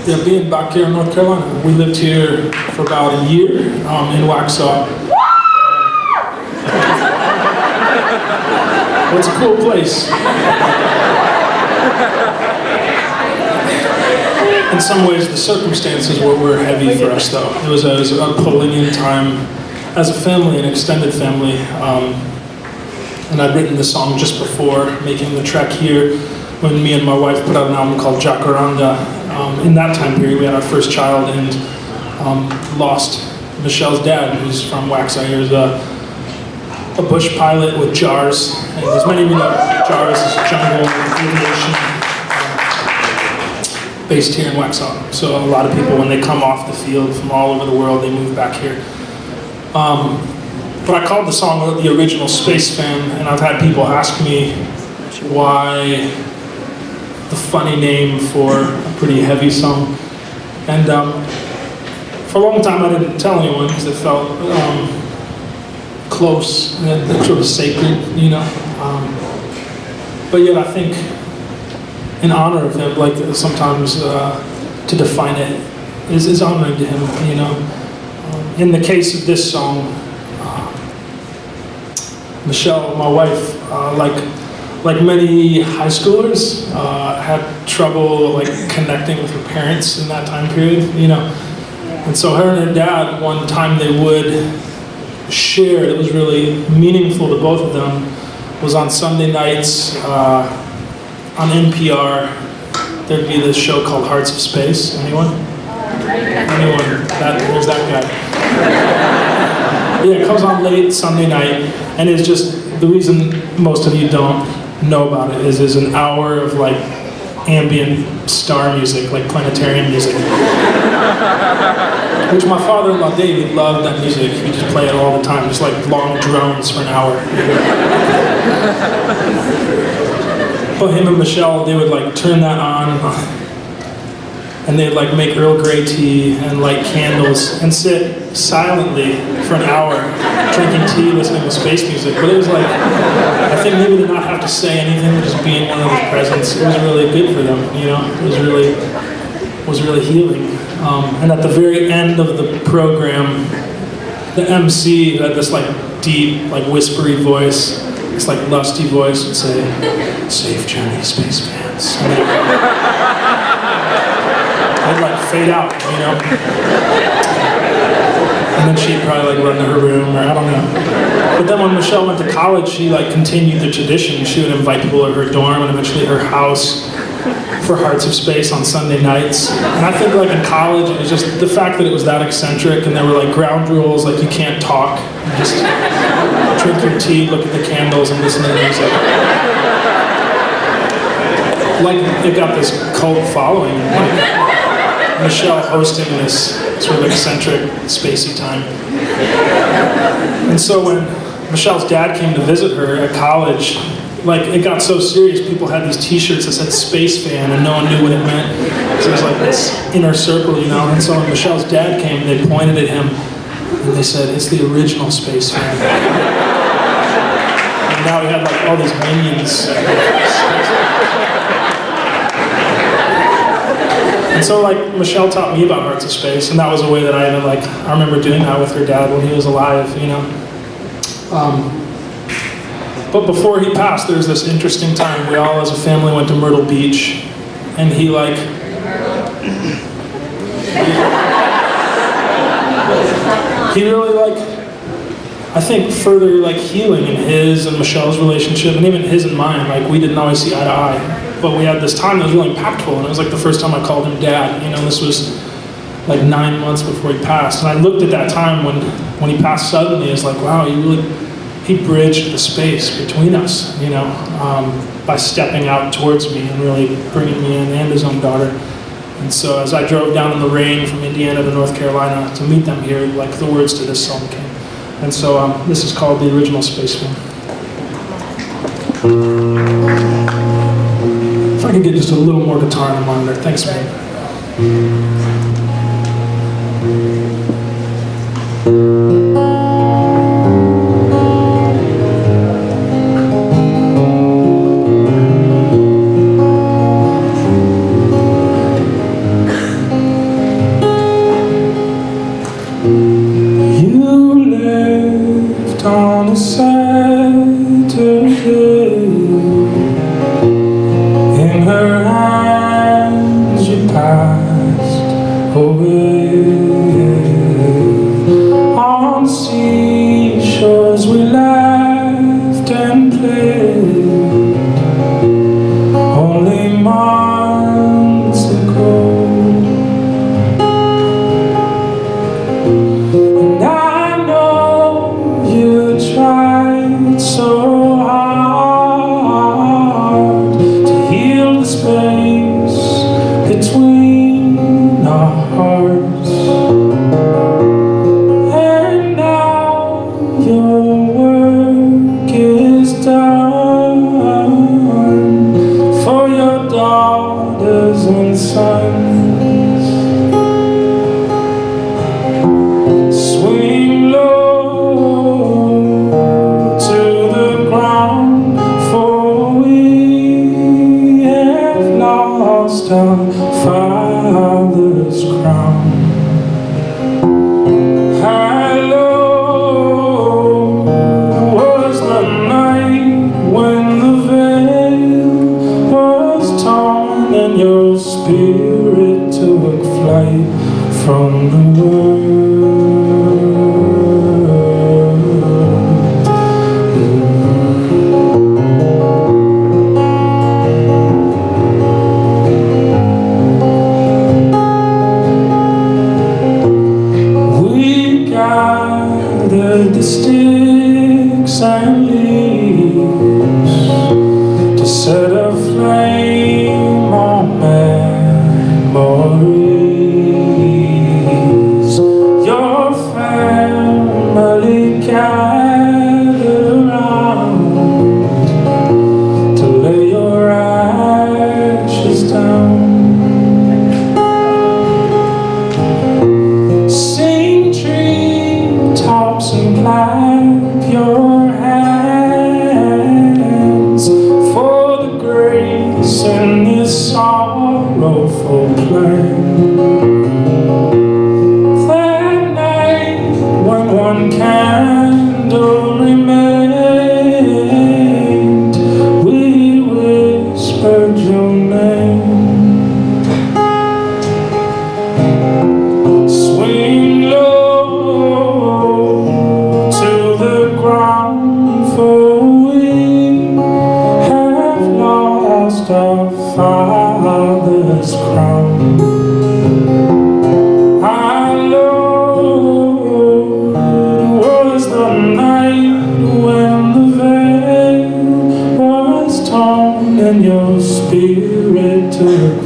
Yeah, being back here in North Carolina. We lived here for about a year in Waxhaw. It's a cool place. In some ways, the circumstances were heavy for us, though. It was a pulling in time as a family, an extended family. And I'd written the song just before making the trek here when me and my wife put out an album called Jacaranda. In that time period, we had our first child and lost Michelle's dad, who's from Waxhaw. He was a bush pilot with JARS. And as many of you know, JARS is Jungle Aviation, based here in Waxhaw. So a lot of people, when they come off the field from all over the world, they move back here. But I called the song the original Spacefan, and I've had people ask me why the funny name for a pretty heavy song. And for a long time I didn't tell anyone because it felt close and sort of sacred, you know. But yet I think in honor of him, like sometimes to define it is honoring to him, you know. In the case of this song, Michelle, my wife, like many high schoolers, had trouble like connecting with her parents in that time period, you know. And so her and her dad, one time they would share, it was really meaningful to both of them, was on Sunday nights on NPR. There'd be this show called Hearts of Space. Anyone? Anyone? There's that guy. Yeah, it comes on late Sunday night, and it's just, the reason most of you don't know about it is an hour of like ambient star music, like planetarium music. Which my father-in-law David loved that music. He would just play it all the time, just like long drones for an hour. But him and Michelle, they would like turn that on, and they'd like make Earl Grey tea and light candles and sit silently for an hour drinking tea, listening to space music. But it was like, I think maybe to not have to say anything, just being one of those presents, it was really good for them, you know. It was really healing. And at the very end of the program, the MC had this like deep, like whispery voice, this like lusty voice would say, "Safe journey, space fans." I'd like fade out, you know? And then she'd probably like run to her room, or I don't know. But then when Michelle went to college, she like continued the tradition. She would invite people to her dorm and eventually her house for Hearts of Space on Sunday nights. And I think like in college, it was just the fact that it was that eccentric, and there were like ground rules, like you can't talk, you just drink your tea, look at the candles, and listen to the music. Like it got this cult following, like Michelle hosting this sort of eccentric, spacey time. And so when Michelle's dad came to visit her at college, like it got so serious, people had these t-shirts that said Spacefan and no one knew what it meant. So it was like this inner circle, you know. And so when Michelle's dad came, they pointed at him and they said, "It's the original Spacefan." And now he had like all these minions. And so like Michelle taught me about Hearts of Space, and that was a way that I remember doing that with her dad when he was alive, you know. But before he passed, there was this interesting time. We all as a family went to Myrtle Beach, and he like, he really like, I think further like healing in his and Michelle's relationship, and even his and mine. Like we didn't always see eye to eye, but we had this time that was really impactful, and it was like the first time I called him Dad. You know, this was like 9 months before he passed, and I looked at that time when he passed suddenly. It's like, wow, he bridged the space between us, you know, by stepping out towards me and really bringing me in, and his own daughter. And so as I drove down in the rain from Indiana to North Carolina to meet them here, like the words to this song came. And so this is called the original Spacefan. If I could get just a little more guitar on the monitor. Thanks, man. a Saturday. In her hands you passed away. On seashores we laughed and played, only months ago. And I know you tried so hard to heal the space between our hearts. And now your work is done for your daughters and sons. Swing low to the ground, for we have lost our father's crown. Hello was the night when the veil was torn and your spirit took flight from the world. We gathered the sticks and leaves to set a flame on memories. Your family gathered around to lay your ashes down. Sing treetops and clap your hands for the grace in this sorrowful plan. That night when one candle remained, we whispered your name. Swing low to the ground, for we have lost our father's crown. I know it was the night when the veil was torn and your spirit took